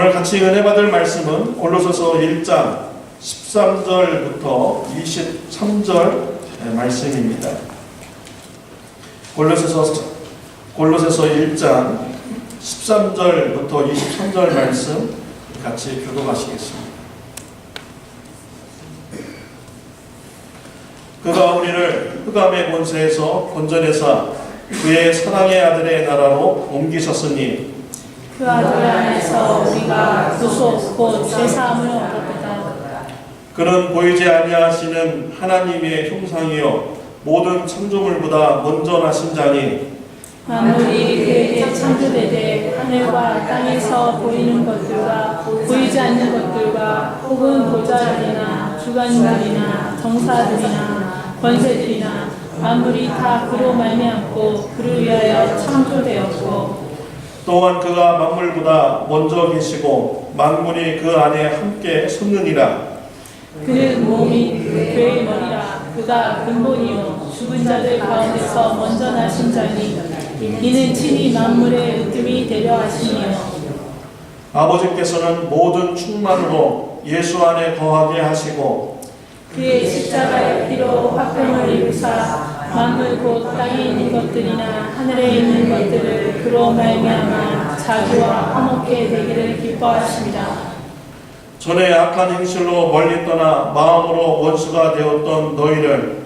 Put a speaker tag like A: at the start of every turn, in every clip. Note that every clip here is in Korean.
A: 오늘 같이 은혜 받을 말씀은 골로새서 1장 13절부터 23절 말씀입니다. 골로새서 1장 13절부터 23절 말씀 같이 교독하시겠습니다. 그가 우리를 흑암의 권세에서 건져내사 그의 사랑의 아들의 나라로 옮기셨으니
B: 그 아들 안에서 우리가 구속 곧 죄사함을 얻었다.
A: 그는 보이지 아니하시는 하나님의 형상이요 모든 창조물보다 먼저 나신 자니
B: 만물이 그에게 창조되되 하늘과 땅에서 보이는 것들과 보이지 않는 것들과 혹은 보좌들이나 주관자들이나 정사들이나 권세들이나 만물이 다 그로 말미암고 그를 위하여 창조되었고
A: 또한 그가 만물보다 먼저 계시고 만물이 그 안에 함께 섰느니라.
B: 그는 몸이 교회의 머리라. 그가 근본이요 죽은 자들 가운데서 먼저 나신 자니 이는 친히 만물의 으뜸이 되려 하시니요
A: 아버지께서는 모든 충만으로 예수 안에 거하게 하시고
B: 그의 십자가의 피로 화평을 이루사 만물 곧 땅에 있는 것들이나 하늘에 있는 것들을 그로 말미암아 자기와 화목케 되기를 기뻐하십니다.
A: 전에 악한 행실로 멀리 떠나 마음으로 원수가 되었던 너희를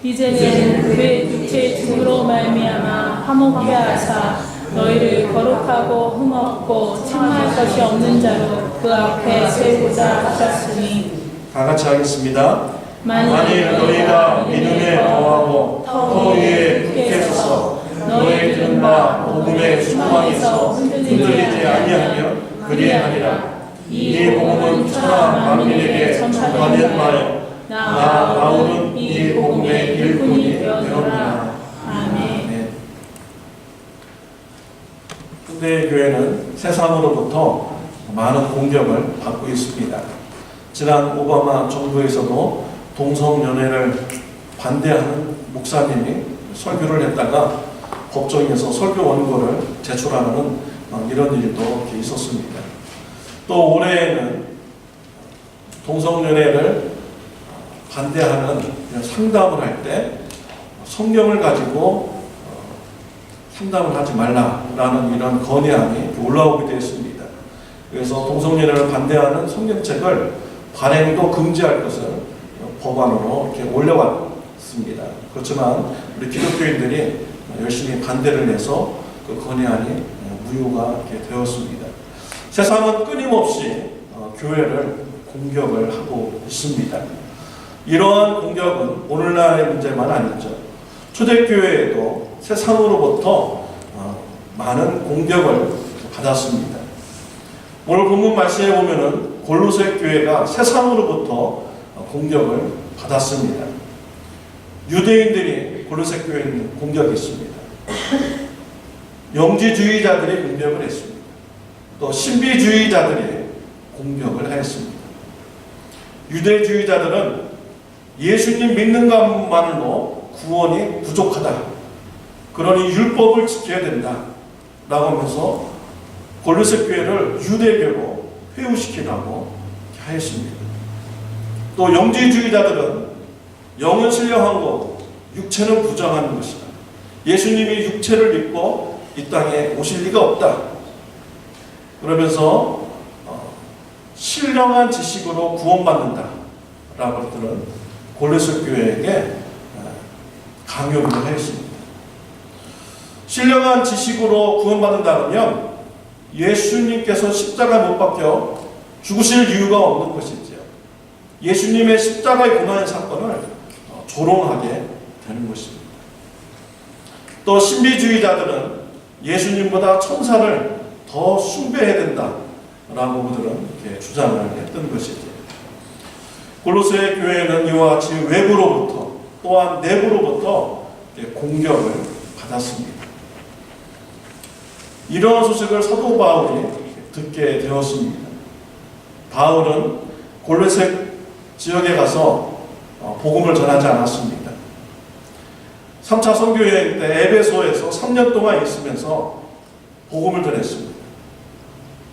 B: 이제는 그의 육체의 죽음으로 말미암아 화목케 하사 너희를 거룩하고 흠없고 책망할 것이 없는 자로 그 앞에 세우고자 하셨으니
A: 다 같이 하겠습니다.
B: 만일
A: 너희가 믿음에 거하고 터 위에 굳게 서서 너희 들은 바 복음의 소망에서 흔들리지 아니하면 그리하리라. 이 복음은 천하 만민에게 전파된 바요 나 바울은 이 복음의 일꾼이 되었노라.
B: 아멘.
A: 현대 교회는 세상으로부터 많은 공격을 받고 있습니다. 지난 오바마 정부에서도 동성연애를 반대하는 목사님이 설교를 했다가 법정에서 설교 원고를 제출하는 이런 일도 있었습니다. 또 올해에는 동성연애를 반대하는 상담을 할 때 성경을 가지고 상담을 하지 말라라는 이런 건의안이 올라오게 되었습니다. 그래서 동성연애를 반대하는 성경책을 발행도 금지할 것을 법안으로 이렇게 올려왔습니다. 그렇지만 우리 기독교인들이 열심히 반대를 해서 그 건의안이 무효가 이렇게 되었습니다. 세상은 끊임없이 교회를 공격을 하고 있습니다. 이러한 공격은 오늘날의 문제만 아니죠. 초대교회에도 세상으로부터 많은 공격을 받았습니다. 오늘 본문 말씀에 보면은 골로새 교회가 세상으로부터 공격을 받았습니다. 유대인들이 골로새 교회에 공격했습니다. 영지주의자들이 공격을 했습니다. 또 신비주의자들이 공격을 했습니다. 유대주의자들은 예수님 믿는 것만으로 구원이 부족하다. 그러니 율법을 지켜야 된다. 라고 하면서 골로새 교회를 유대교로 회유시키라고 하였습니다. 또 영지주의자들은 영은 신령한 것, 육체는 부정한 것이다. 예수님이 육체를 입고 이 땅에 오실 리가 없다. 그러면서 신령한 지식으로 구원받는다. 라고 들은 골로새 교회에게 강요를 했습니다. 신령한 지식으로 구원받는다면 예수님께서 십자가에 못 박혀 죽으실 이유가 없는 것이지요. 예수님의 십자가의 고난의 사건을 조롱하게 되는 것입니다. 또 신비주의자들은 예수님보다 천사를 더 숭배해야 된다라고 그들은 이렇게 주장을 했던 것이죠. 골로새 교회는 이와 같이 외부로부터 또한 내부로부터 공격을 받았습니다. 이러한 소식을 사도 바울이 듣게 되었습니다. 바울은 골로새 지역에 가서 복음을 전하지 않았습니다. 3차 선교여행 때 에베소에서 3년 동안 있으면서 복음을 전했습니다.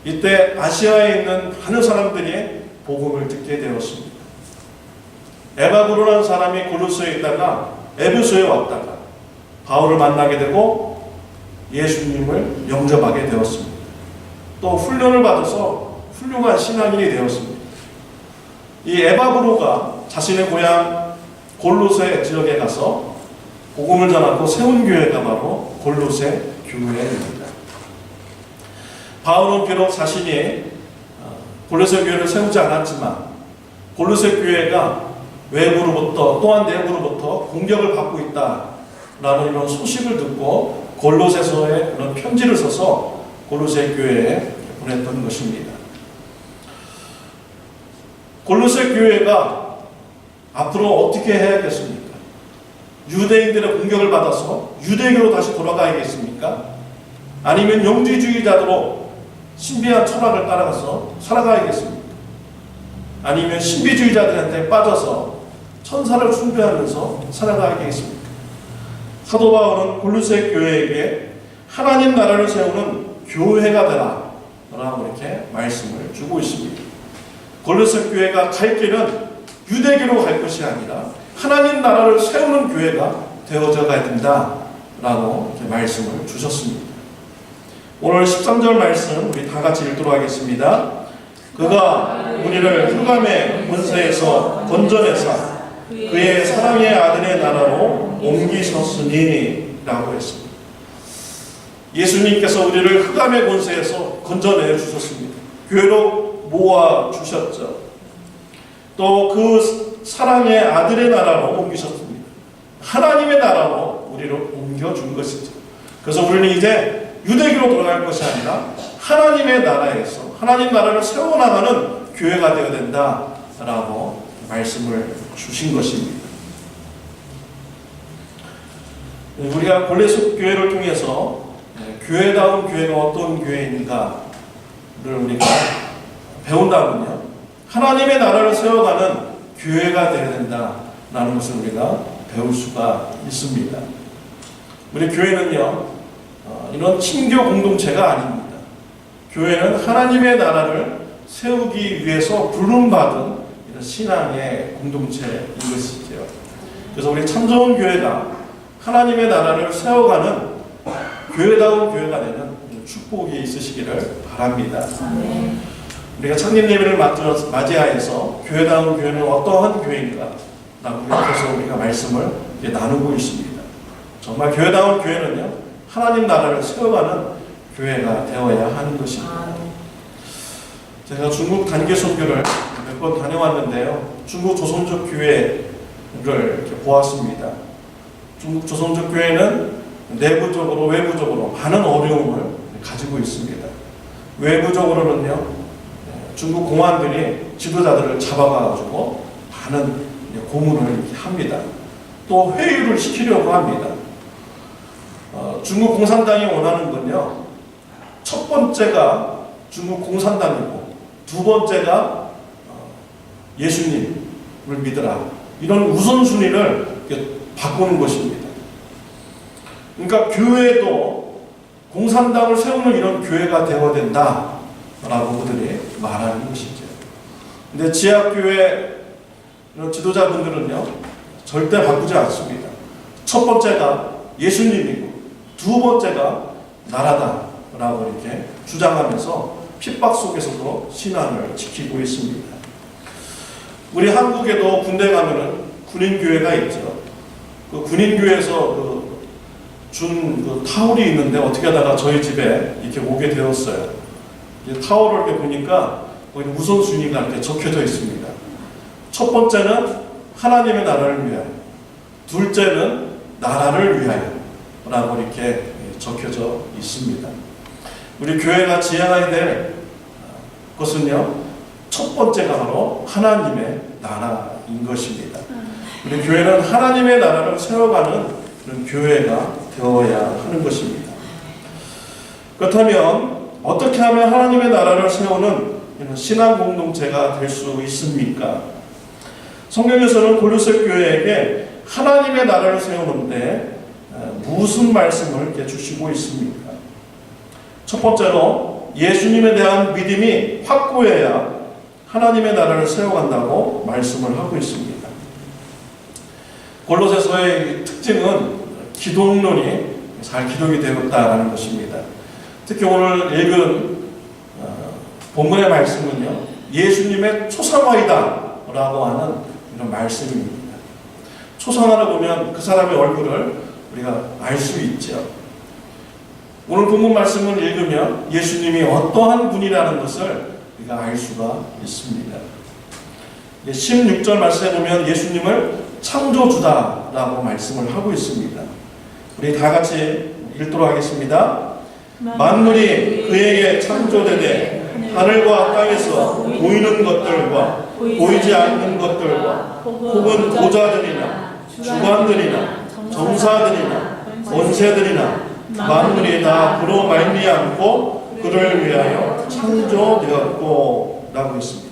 A: 이때 아시아에 있는 많은 사람들이 복음을 듣게 되었습니다. 에바브로라는 사람이 골로새에 있다가 에베소에 왔다가 바울을 만나게 되고 예수님을 영접하게 되었습니다. 또 훈련을 받아서 훌륭한 신앙인이 되었습니다. 이 에바브로가 자신의 고향 골로새 지역에 가서 복음을 전하고 세운 교회가 바로 골로새 교회입니다. 바울은 비록 자신이 골로새 교회를 세우지 않았지만 골로새 교회가 외부로부터 또한 내부로부터 공격을 받고 있다라는 이런 소식을 듣고 골로새서에 그런 편지를 써서 골로새 교회에 보냈던 것입니다. 골로새 교회가 앞으로 어떻게 해야겠습니까? 유대인들의 공격을 받아서 유대교로 다시 돌아가야겠습니까? 아니면 영지주의자로 신비한 철학을 따라가서 살아가야겠습니까? 아니면 신비주의자들한테 빠져서 천사를 숭배하면서 살아가야겠습니까? 사도 바울은 골로새 교회에게 하나님 나라를 세우는 교회가 되라 라고 이렇게 말씀을 주고 있습니다. 골로새 교회가 갈 길은 유대교로 갈 것이 아니라 하나님 나라를 세우는 교회가 되어져 가야 된다라고 이렇게 말씀을 주셨습니다. 오늘 13절 말씀 우리 다 같이 읽도록 하겠습니다. 그가 우리를 흑암의 권세에서 건져내사 그의 사랑의 아들의 나라로 옮기셨으니 라고 했습니다. 예수님께서 우리를 흑암의 권세에서 건져내 주셨습니다. 교회로 모아 주셨죠. 또 그 사랑의 아들의 나라로 옮기셨습니다. 하나님의 나라로 우리를 옮겨준 것이죠. 그래서 우리는 이제 유대교로 돌아갈 것이 아니라 하나님의 나라에서 하나님 나라를 세워나가는 교회가 되어야 된다라고 말씀을 주신 것입니다. 우리가 골로새 교회를 통해서 교회다운 교회가 어떤 교회인가를 우리가 배운다면요, 하나님의 나라를 세워가는 교회가 되어야 된다라는 것을 우리가 배울 수가 있습니다. 우리 교회는요, 이런 친교 공동체가 아닙니다. 교회는 하나님의 나라를 세우기 위해서 부름받은 이런 신앙의 공동체인 것이죠. 그래서 우리 참 좋은 교회가 하나님의 나라를 세워가는 교회다운 교회가 되는 축복이 있으시기를 바랍니다. 우리가 창립 예배를 맞이하여서 교회다운 교회는 어떠한 교회인가 라고 해서 우리가 말씀을 나누고 있습니다. 정말 교회다운 교회는요, 하나님 나라를 세워가는 교회가 되어야 하는 것입니다. 제가 중국 단기 선교를 몇 번 다녀왔는데요, 중국 조선족 교회를 이렇게 보았습니다. 중국 조선족 교회는 내부적으로 외부적으로 많은 어려움을 가지고 있습니다. 외부적으로는요, 중국 공안들이 지도자들을 잡아가지고 많은 고문을 이렇게 합니다. 또 회유를 시키려고 합니다. 중국 공산당이 원하는 건요, 첫 번째가 중국 공산당이고 두 번째가 예수님을 믿으라, 이런 우선순위를 바꾸는 것입니다. 그러니까 교회도 공산당을 세우는 이런 교회가 되어야 된다라고 그들이 말하는 것이죠. 근데 지하교회 지도자분들은요, 절대 바꾸지 않습니다. 첫 번째가 예수님이고 두 번째가 나라다라고 이렇게 주장하면서 핍박 속에서도 신앙을 지키고 있습니다. 우리 한국에도 군대 가면은 군인교회가 있죠. 그 군인교회에서 준 타올이 있는데 어떻게 하다가 저희 집에 이렇게 오게 되었어요. 타올을 이렇게 보니까 거기 우선순위가 이렇게 적혀져 있습니다. 첫 번째는 하나님의 나라를 위하여, 둘째는 나라를 위하여 라고 이렇게 적혀져 있습니다. 우리 교회가 지향해야 될 것은요, 첫 번째가 바로 하나님의 나라인 것입니다. 우리 교회는 하나님의 나라를 세워가는 그런 교회가 되어야 하는 것입니다. 그렇다면 어떻게 하면 하나님의 나라를 세우는 신앙 공동체가 될 수 있습니까? 성경에서는 골로새 교회에게 하나님의 나라를 세우는데 무슨 말씀을 이렇게 주시고 있습니까? 첫 번째로 예수님에 대한 믿음이 확고해야 하나님의 나라를 세워간다고 말씀을 하고 있습니다. 골로새서의 특징은 기독론이 잘 기록이 되었다는 것입니다. 특히 오늘 읽은 본문의 말씀은요, 예수님의 초상화이다 라고 하는 이런 말씀입니다. 초상화를 보면 그 사람의 얼굴을 우리가 알 수 있죠. 오늘 본문 말씀을 읽으면 예수님이 어떠한 분이라는 것을 우리가 알 수가 있습니다. 16절 말씀에 보면 예수님을 창조주다라고 말씀을 하고 있습니다. 우리 다 같이 읽도록 하겠습니다. 만물이 그에게 창조되되 하늘과 땅에서 보이는 것들과 보이지 않는 것들과 혹은 보좌들이나 주관들이나 정사들이나 권세들이나 만물이 다 그로 말미암고 그를 위하여 창조되었고 라고 했습니다.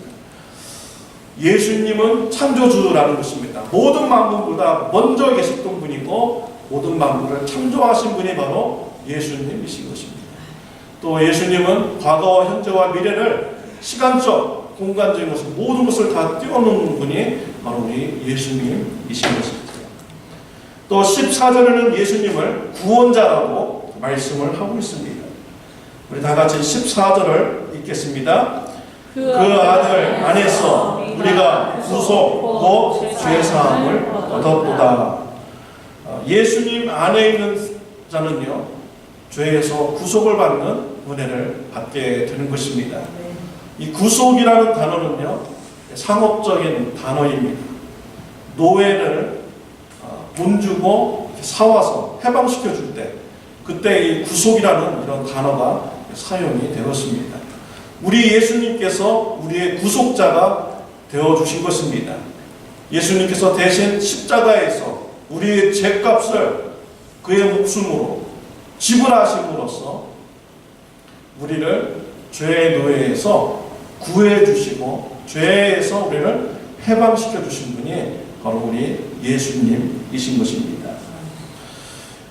A: 예수님은 창조주라는 것입니다. 모든 만물보다 먼저 계셨던 분이고 모든 만물을 창조하신 분이 바로 예수님이신 것입니다. 또 예수님은 과거, 현재와 미래를 시간적, 공간적인 것을 모든 것을 다 띄워놓는 분이 바로 우리 예수님이신 것입니다. 또 14절에는 예수님을 구원자라고 말씀을 하고 있습니다. 우리 다 같이 14절을 읽겠습니다. 그 아들 안에서 우리가 구속 곧 죄사함을 얻었도다. 예수님 안에 있는 자는요, 죄에서 구속을 받는 은혜를 받게 되는 것입니다. 이 구속이라는 단어는요, 상업적인 단어입니다. 노예를 돈 주고 사와서 해방시켜 줄 때, 그때 이 구속이라는 이런 단어가 사용이 되었습니다. 우리 예수님께서 우리의 구속자가 되어주신 것입니다. 예수님께서 대신 십자가에서 우리의 죄값을 그의 목숨으로 지불하심으로써 우리를 죄의 노예에서 구해주시고 죄에서 우리를 해방시켜 주신 분이 바로 우리 예수님이신 것입니다.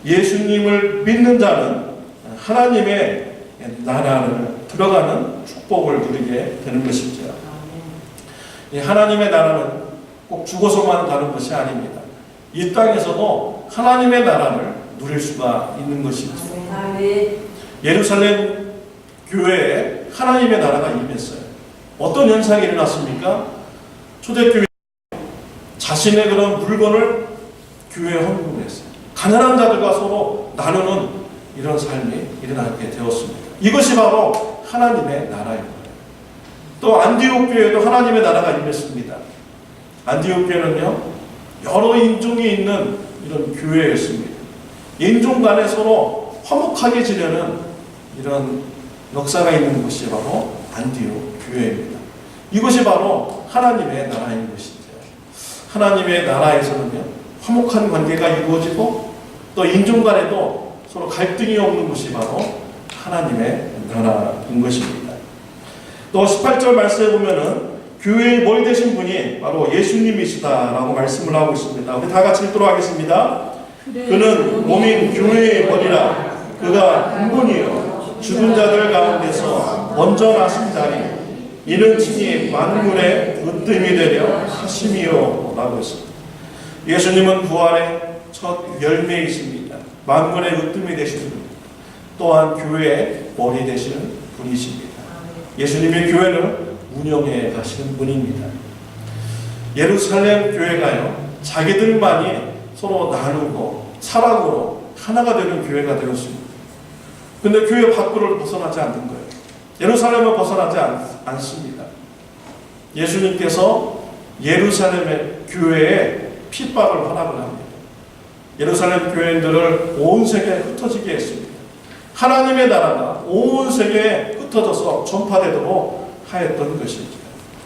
A: 예수님을 믿는 자는 하나님의 나라를 들어가는 축복을 누리게 되는 것이죠. 하나님의 나라는 꼭 죽어서만 가는 것이 아닙니다. 이 땅에서도 하나님의 나라를 누릴 수가 있는 것이죠. 예루살렘 교회에 하나님의 나라가 임했어요. 어떤 현상이 일어났습니까? 초대교회 자신의 그런 물건을 교회에 헌금을 했어요. 가난한 자들과 서로 나누는 이런 삶이 일어나게 되었습니다. 이것이 바로 하나님의 나라입니다. 또 안디옥 교회도 하나님의 나라가 임했습니다. 안디옥 교회는요, 여러 인종이 있는 이런 교회였습니다. 인종 간에 서로 화목하게 지내는 이런 역사가 있는 곳이 바로 안디옥 교회입니다. 이것이 바로 하나님의 나라인 것이죠. 하나님의 나라에서는요, 화목한 관계가 이루어지고 또 인종 간에도 서로 갈등이 없는 것이 바로 하나님의 나라인 것입니다. 또 18절 말씀에 보면은 교회의 머리 되신 분이 바로 예수님이시다라고 말씀을 하고 있습니다. 우리 다 같이 읽도록 하겠습니다. 그는 몸인 교회의 머리라. 그가 근본이요 죽은 자들 가운데서 먼저 나신 자니 이는 친히 만물의 으뜸이 되려 하심이요 라고 했습니다. 예수님은 부활의 첫 열매이십니다. 만물의 으뜸이 되시는 분, 또한 교회의 머리 되시는 분이십니다. 예수님의 교회를 운영해 가시는 분입니다. 예루살렘 교회가요, 자기들만이 서로 나누고 사랑으로 하나가 되는 교회가 되었습니다. 근데 교회 밖으로 벗어나지 않는 거예요. 예루살렘을 벗어나지 않습니다. 예수님께서 예루살렘의 교회에 핍박을 허락을 합니다. 예루살렘 교회인들을 온 세계에 흩어지게 했습니다. 하나님의 나라가 온 세계에 흩어져서 전파되도록 하였던 것이죠.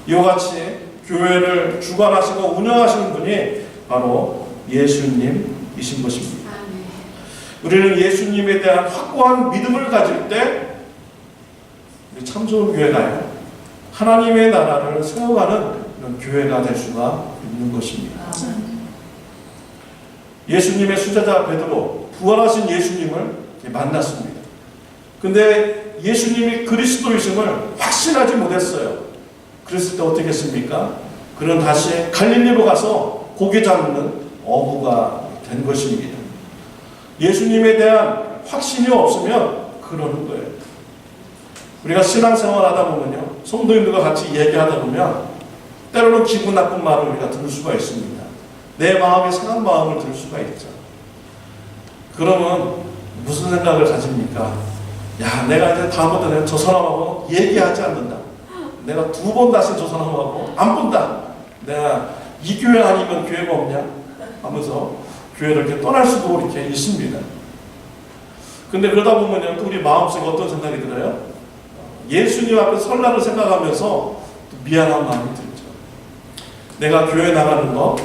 A: 이와 같이 교회를 주관하시고 운영하시는 분이 바로 예수님이신 것입니다. 우리는 예수님에 대한 확고한 믿음을 가질 때 우리 참 좋은 교회가요, 하나님의 나라를 세워가는 이런 교회가 될 수가 있는 것입니다. 예수님의 수제자 베드로, 부활하신 예수님을 만났습니다. 근데 예수님이 그리스도이심을 확신하지 못했어요. 그랬을 때 어떻게 했습니까? 그는 다시 갈릴리로 가서 고기 잡는 어부가 된 것입니다. 예수님에 대한 확신이 없으면 그러는 거예요. 우리가 신앙생활 하다 보면요, 성도님들과 같이 얘기하다 보면 때로는 기분 나쁜 말을 우리가 들을 수가 있습니다. 내 마음에 상한 마음을 들을 수가 있죠. 그러면 무슨 생각을 가집니까? 야, 내가 이제 다음부터는 저 사람하고 얘기하지 않는다. 내가 2번 다시 저 사람하고 안 본다. 내가 이 교회 아니면 교회가 없냐? 하면서 교회를 이렇게 떠날 수도 이렇게 있습니다. 근데 그러다 보면요, 또 우리 마음속에 어떤 생각이 들어요? 예수님 앞에 설날을 생각하면서 또 미안한 마음이 들죠. 내가 교회 나가는 거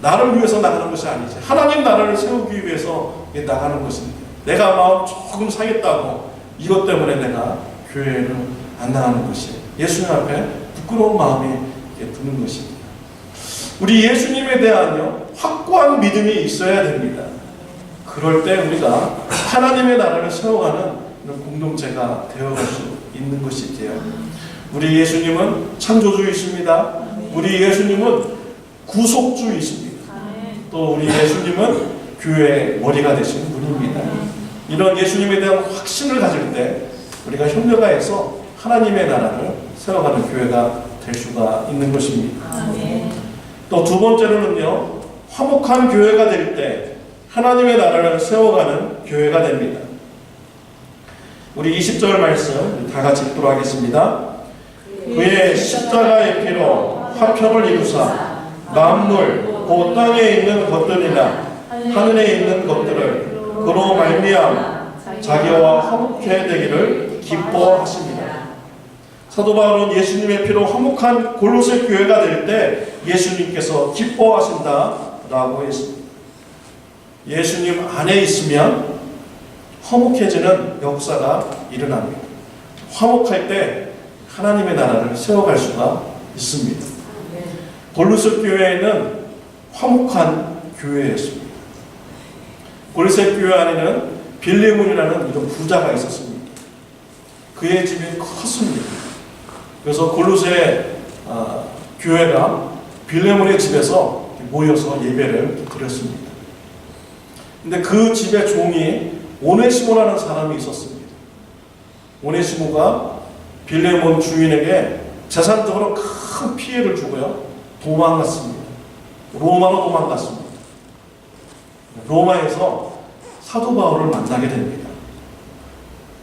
A: 나를 위해서 나가는 것이 아니지. 하나님 나라를 세우기 위해서 나가는 것입니다. 내가 마음 조금 상했다고 이것 때문에 내가 교회를 안 나가는 것이 예수님 앞에 부끄러운 마음이 드는 것입니다. 우리 예수님에 대한 확고한 믿음이 있어야 됩니다. 그럴 때 우리가 하나님의 나라를 세워가는 공동체가 되어갈 수 있는 것이지요. 우리 예수님은 창조주이십니다. 우리 예수님은 구속주이십니다. 또 우리 예수님은 교회의 머리가 되신 분입니다. 이런 예수님에 대한 확신을 가질 때 우리가 협력하여서 하나님의 나라를 세워가는 교회가 될 수가 있는 것입니다. 또 두 번째로는요, 화목한 교회가 될 때 하나님의 나라를 세워가는 교회가 됩니다. 우리 20절 말씀 다 같이 읽도록 하겠습니다. 그의 십자가의 피로 화평을 이루사 만물 곧 땅에 있는 것들이나 하늘에 있는 것들을 그로 말미암아 자기와 화목해 되기를 기뻐하십니다. 사도 바울은 예수님의 피로 화목한 골로새 교회가 될 때 예수님께서 기뻐하신다라고 했습니다. 예수님 안에 있으면 화목해지는 역사가 일어납니다. 화목할 때 하나님의 나라를 세워갈 수가 있습니다. 골로새 교회에는 화목한 교회였습니다. 골로새 교회 안에는 빌레몬이라는 이런 부자가 있었습니다. 그의 집이 컸습니다. 그래서 골로새 교회가 빌레몬의 집에서 모여서 예배를 드렸습니다. 근데 그 집의 종이 오네시모라는 사람이 있었습니다. 오네시모가 빌레몬 주인에게 재산적으로 큰 피해를 주고요, 도망갔습니다. 로마로 도망갔습니다. 로마에서 사도 바울을 만나게 됩니다.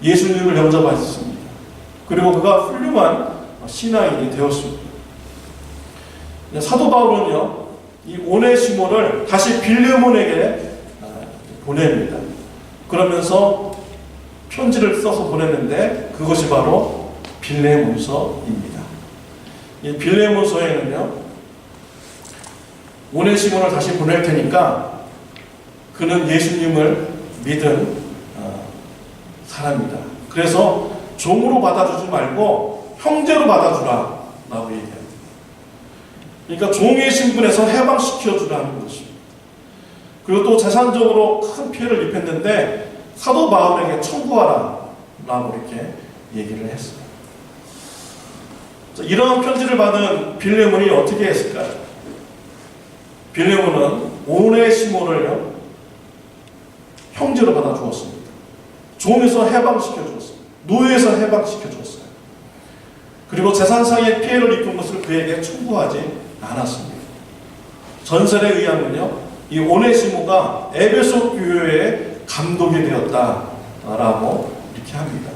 A: 예수님을 영접하셨습니다. 그리고 그가 훌륭한 신앙인이 되었습니다. 사도 바울은요, 이 오네시모를 다시 빌레몬에게 보냅니다. 그러면서 편지를 써서 보냈는데 그것이 바로 빌레몬서입니다. 이 빌레몬서에는요, 오네시모를 다시 보낼 테니까 그는 예수님을 믿은 사람이다. 그래서 종으로 받아주지 말고 형제로 받아주라 라고 얘기합니다. 그러니까 종의 신분에서 해방시켜주라는 것입니다. 그리고 또 재산적으로 큰 피해를 입혔는데 사도 바울에게 청구하라 라고 이렇게 얘기를 했어요. 이러한 편지를 받은 빌레몬이 어떻게 했을까요? 빌레몬은 오네시모를 형제로 받아 주었습니다. 종에서 해방시켜 주었습니다. 노예에서 해방시켜 주었어요. 그리고 재산상의 피해를 입은 것을 그에게 청구하지 않았습니다. 전설에 의하면요, 이 오네시모가 에베소 교회의 감독이 되었다라고 이렇게 합니다.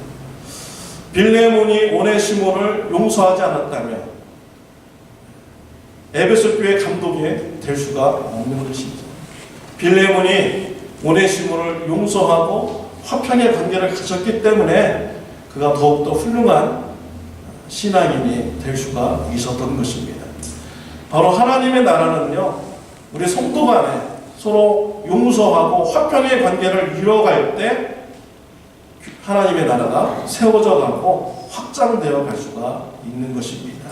A: 빌레몬이 오네시모를 용서하지 않았다면 에베소 교회 감독이 될 수가 없는 것이죠. 빌레몬이 오네시모를 용서하고 화평의 관계를 가졌기 때문에 그가 더욱더 훌륭한 신앙인이 될 수가 있었던 것입니다. 바로 하나님의 나라는요, 우리 성도 간에 서로 용서하고 화평의 관계를 이뤄갈 때 하나님의 나라가 세워져 가고 확장되어 갈 수가 있는 것입니다.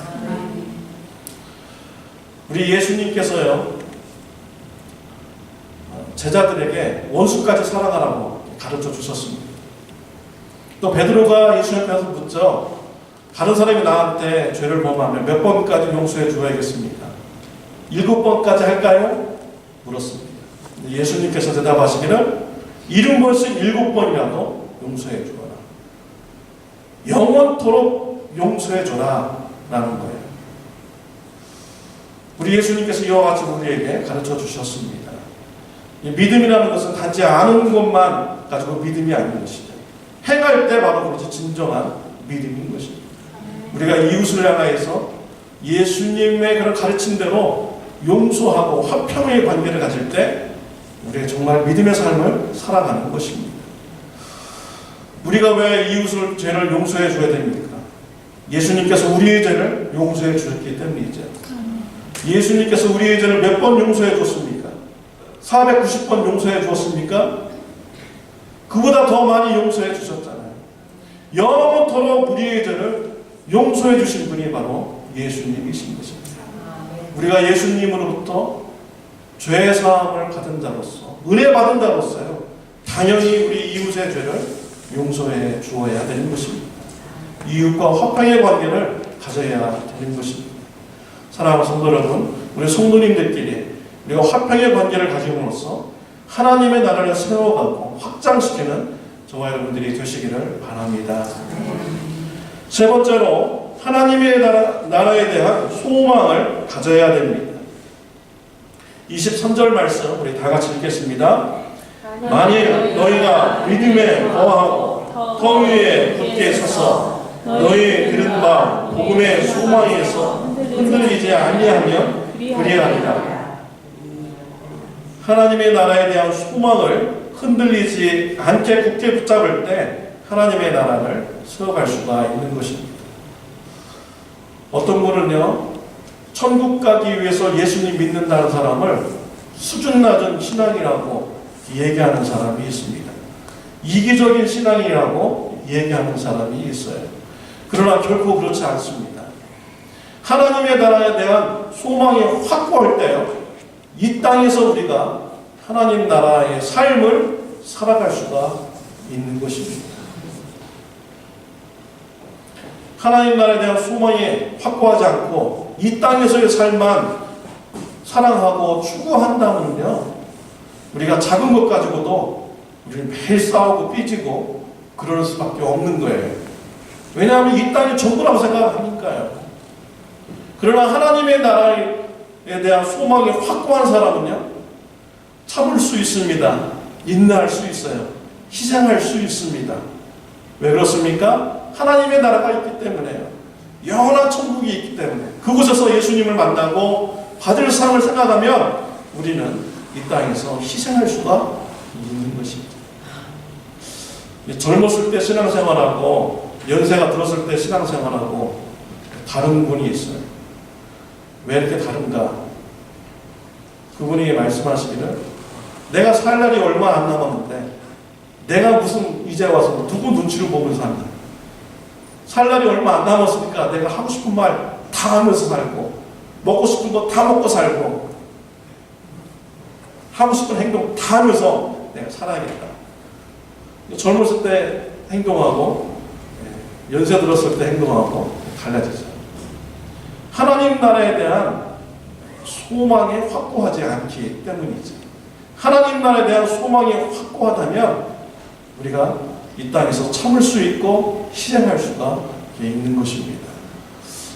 A: 우리 예수님께서요, 제자들에게 원수까지 사랑하라고 가르쳐 주셨습니다. 또 베드로가 예수 앞에서 묻죠. 다른 사람이 나한테 죄를 범하면 몇 번까지 용서해 주어야겠습니까? 7번까지 할까요? 물었습니다. 예수님께서 대답하시기를 70번씩 7번이라도 용서해 주어라. 영원토록 용서해 줘라 라는 거예요. 우리 예수님께서 이와 같이 우리에게 가르쳐 주셨습니다. 이 믿음이라는 것은 단지 아는 것만 가지고 믿음이 아닌 것이죠. 행할 때 바로 그렇지 진정한 믿음인 것입니다. 우리가 이웃을 향하여서 예수님의 그런 가르침대로 용서하고 화평의 관계를 가질 때 우리가 정말 믿음의 삶을 살아가는 것입니다. 우리가 왜 이웃을 죄를 용서해 줘야 됩니까? 예수님께서 우리의 죄를 용서해 주셨기 때문이죠. 예수님께서 우리의 죄를 몇 번 용서해 줬습니까? 490번 용서해 주었습니까? 그보다 더 많이 용서해 주셨잖아요. 영원토록 우리의 죄를 용서해 주신 분이 바로 예수님이신 것입니다. 우리가 예수님으로부터 죄 사함을 받은 자로서, 은혜 받은 자로서요, 당연히 우리 이웃의 죄를 용서해 주어야 되는 것입니다. 이웃과 화평의 관계를 가져야 되는 것입니다. 사랑하는 성도 여러분, 우리 성도님들끼리 우리가 화평의 관계를 가짐으로써 하나님의 나라를 세워가고 확장시키는 저와 여러분들이 되시기를 바랍니다. 세 번째로 하나님의 나라에 대한 소망을 가져야 됩니다. 23절 말씀 우리 다 같이 읽겠습니다. 만일 너희가 믿음에 거하고 터 위에 굳게 서서 너희 들은 바 복음의 소망에서 흔들리지 아니하면 그리하리라. 하나님의 나라에 대한 소망을 흔들리지 않게 굳게 붙잡을 때 하나님의 나라를 세워갈 수가 있는 것입니다. 어떤 분은요, 천국 가기 위해서 예수님 믿는다는 사람을 수준 낮은 신앙이라고 얘기하는 사람이 있습니다. 이기적인 신앙이라고 얘기하는 사람이 있어요. 그러나 결코 그렇지 않습니다. 하나님의 나라에 대한 소망이 확고할 때요, 이 땅에서 우리가 하나님 나라의 삶을 살아갈 수가 있는 것입니다. 하나님 나라에 대한 소망이 확고하지 않고 이 땅에서의 삶만 사랑하고 추구한다면요, 우리가 작은 것 가지고도 우리는 매일 싸우고 삐지고 그럴 수밖에 없는 거예요. 왜냐하면 이 땅이 전부라고 생각하니까요. 그러나 하나님의 나라에 대한 소망이 확고한 사람은요, 참을 수 있습니다. 인내할 수 있어요. 희생할 수 있습니다. 왜 그렇습니까? 하나님의 나라가 있기 때문에요. 영원한 천국이 있기 때문에. 그곳에서 예수님을 만나고 받을 상을 생각하면 우리는 이 땅에서 희생할 수가 있는 것입니다. 젊었을 때 신앙생활하고 연세가 들었을 때 신앙생활하고 다른 분이 있어요. 왜 이렇게 다른가? 그분이 말씀하시기를, 내가 살 날이 얼마 안 남았는데 내가 무슨 이제 와서 누구 눈치를 보면서 산다. 살 날이 얼마 안 남았으니까 내가 하고 싶은 말 다 하면서 살고, 먹고 싶은 거 다 먹고 살고, 하고 싶은 행동 다 하면서 내가 살아야겠다. 젊었을 때 행동하고 연세 들었을 때 행동하고 달라지죠. 하나님 나라에 대한 소망이 확고하지 않기 때문이죠. 하나님 나라에 대한 소망이 확고하다면 우리가 이 땅에서 참을 수 있고 희생할 수가 있는 것입니다.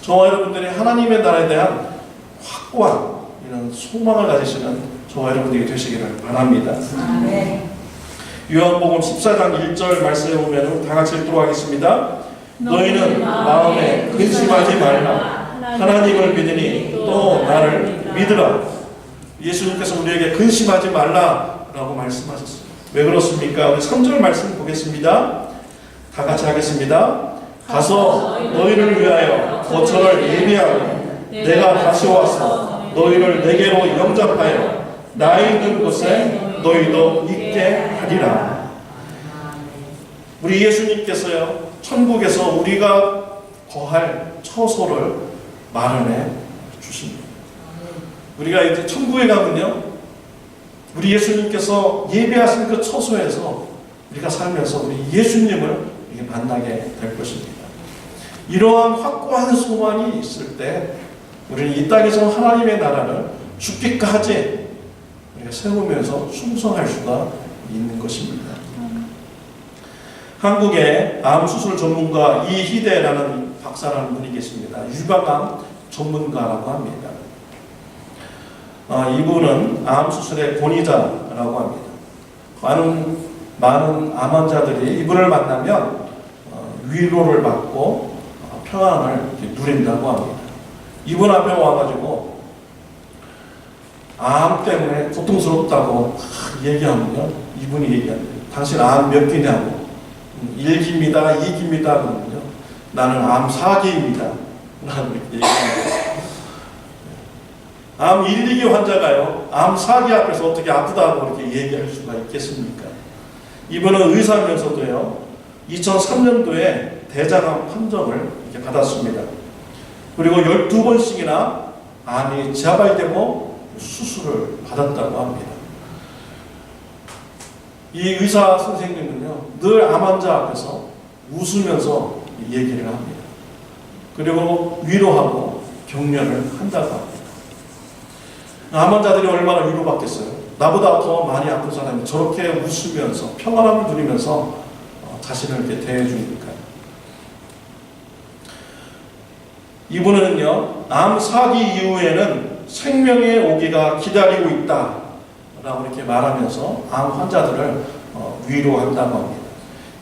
A: 저와 여러분들이 하나님의 나라에 대한 확고한 이런 소망을 가지시는 저와 여러분들이 되시기를 바랍니다. 요한복음 14장 1절 말씀에 보면 다 같이 읽도록 하겠습니다. 너희는 마음에 근심하지 말라. 하나님을 믿으니 또 나를 믿으라. 예수님께서 우리에게 근심하지 말라라고 말씀하셨어요. 왜 그렇습니까? 우리 3절 말씀 보겠습니다. 다 같이 하겠습니다. 가서 너희를 위하여 거처를 예비하고 내가 다시 와서 너희를 내게로 영접하여 나 있는 곳에 너희도 있게 하리라. 우리 예수님께서요, 천국에서 우리가 거할 처소를 마련해 주십니다. 우리가 이제 천국에 가면요, 우리 예수님께서 예배하신 그 처소에서 우리가 살면서 우리 예수님을 만나게 될 것입니다. 이러한 확고한 소망이 있을 때 우리는 이 땅에서 하나님의 나라를 죽기까지 우리가 세우면서 충성할 수가 있는 것입니다. 한국의 암수술 전문가 이희대라는 박사라는 분이 계십니다. 유방암 전문가라고 합니다. 이분은 암수술의 권위자라고 합니다. 많은 암 환자들이 이분을 만나면 위로를 받고 평안을 누린다고 합니다. 이분 앞에 와가지고 암 때문에 고통스럽다고 얘기하면요, 이분이 얘기합니다. 당신 암 몇 기냐고. 1기입니다, 2기입니다. 그러면요, 나는 암 4기입니다. 라고 얘기합니다. 암 1, 2기 환자가요, 암 4기 앞에서 어떻게 아프다고 이렇게 얘기할 수가 있겠습니까? 이분은 의사면서도요, 2003년도에 대장암 판정을 이렇게 받았습니다. 그리고 12번씩이나 암이 재발되고 수술을 받았다고 합니다. 이 의사 선생님은요, 늘 암 환자 앞에서 웃으면서 얘기를 합니다. 그리고 위로하고 격려를 한다고 합니다. 암 환자들이 얼마나 위로받겠어요? 나보다 더 많이 아픈 사람이 저렇게 웃으면서 평안함을 누리면서 자신을 이렇게 대해주니까. 이분은요, 암 4기 이후에는 생명의 오기가 기다리고 있다 라고 이렇게 말하면서 암 환자들을 위로한다고 합니다.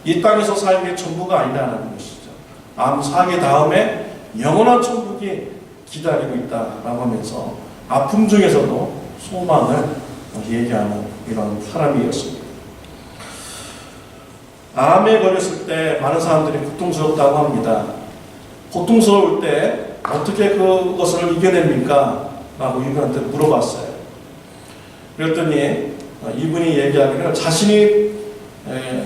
A: 이 땅에서 사는 게 전부가 아니라는 것이죠. 암 4기 다음에 영원한 천국이 기다리고 있다라고 하면서 아픔 중에서도 소망을 얘기하는 이런 사람이었습니다. 암에 걸렸을 때 많은 사람들이 고통스럽다고 합니다. 고통스러울 때 어떻게 그것을 이겨냅니까? 라고 이분한테 물어봤어요. 그랬더니 이분이 얘기하기를 자신이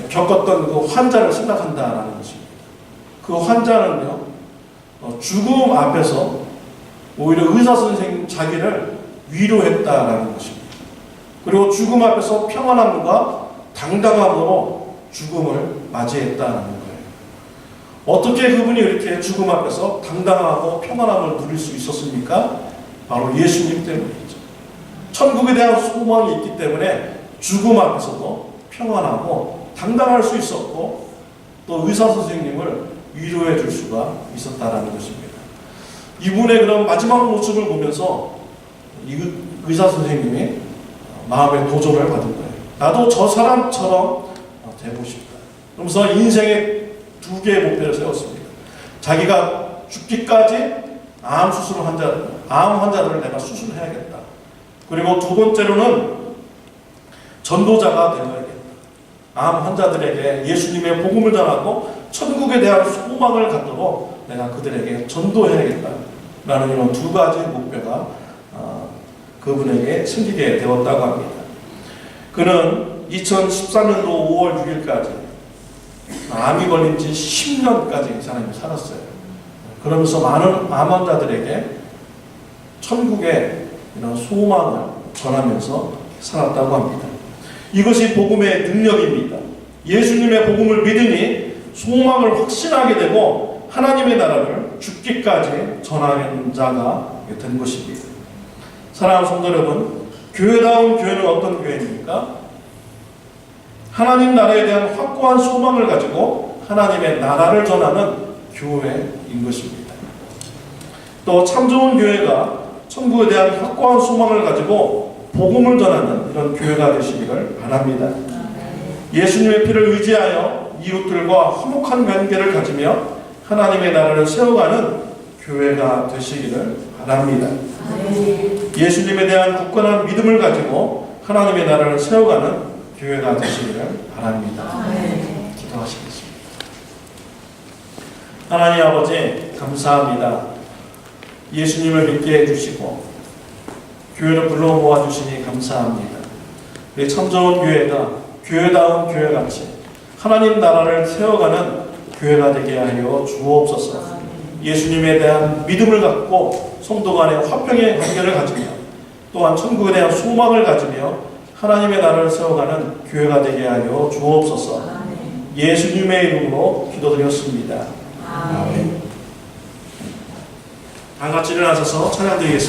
A: 겪었던 그 환자를 생각한다라는 것입니다. 그 환자는요, 죽음 앞에서 오히려 의사 선생님 자기를 위로했다라는 것입니다. 그리고 죽음 앞에서 평안함과 당당함으로 죽음을 맞이했다는 거예요. 어떻게 그분이 이렇게 죽음 앞에서 당당하고 평안함을 누릴 수 있었습니까? 바로 예수님 때문이죠. 천국에 대한 소망이 있기 때문에 죽음 앞에서도 평안하고 당당할 수 있었고, 또 의사 선생님을 위로해 줄 수가 있었다는 것입니다. 이분의 그런 마지막 모습을 보면서 이 의사 선생님이 마음의 도전을 받은 거예요. 나도 저 사람처럼 되고 싶다. 그러면서 인생의 두 개의 목표를 세웠습니다. 자기가 죽기까지 암 환자들을 내가 수술해야겠다. 그리고 두 번째로는 전도자가 되어야겠다. 암 환자들에게 예수님의 복음을 전하고 천국에 대한 소망을 갖도록 내가 그들에게 전도해야겠다. 라는 이런 두 가지 목표가 그분에게 생기게 되었다고 합니다. 그는 2014년도 5월 6일까지 암이 걸린 지 10년까지 이 사람이 살았어요. 그러면서 많은 암 환자들에게 천국의 이런 소망을 전하면서 살았다고 합니다. 이것이 복음의 능력입니다. 예수님의 복음을 믿으니 소망을 확신하게 되고 하나님의 나라를 죽기까지 전하는 자가 된 것입니다. 사랑하는 성도 여러분, 교회다운 교회는 어떤 교회입니까? 하나님 나라에 대한 확고한 소망을 가지고 하나님의 나라를 전하는 교회인 것입니다. 또 참 좋은 교회가 천국에 대한 확고한 소망을 가지고 복음을 전하는 이런 교회가 되시기를 바랍니다. 예수님의 피를 의지하여 이웃들과 화목한 관계를 가지며 하나님의 나라를 세워가는 교회가 되시기를 바랍니다. 예수님에 대한 굳건한 믿음을 가지고 하나님의 나라를 세워가는 교회가 되시기를 바랍니다. 기도하시겠습니다. 하나님 아버지, 감사합니다. 예수님을 믿게 해주시고 교회를 불러 모아주시니 감사합니다. 우리 참 좋은 교회가 교회다운 교회같이 하나님 나라를 세워가는 교회가 되게 하여 주옵소서. 예수님에 대한 믿음을 갖고 성도 간의 화평의 관계를 가지며 또한 천국에 대한 소망을 가지며 하나님의 나라를 세워가는 교회가 되게 하여 주옵소서. 예수님의 이름으로 기도드렸습니다. 아멘. 다 같이 일어나셔서 찬양드리겠습니다.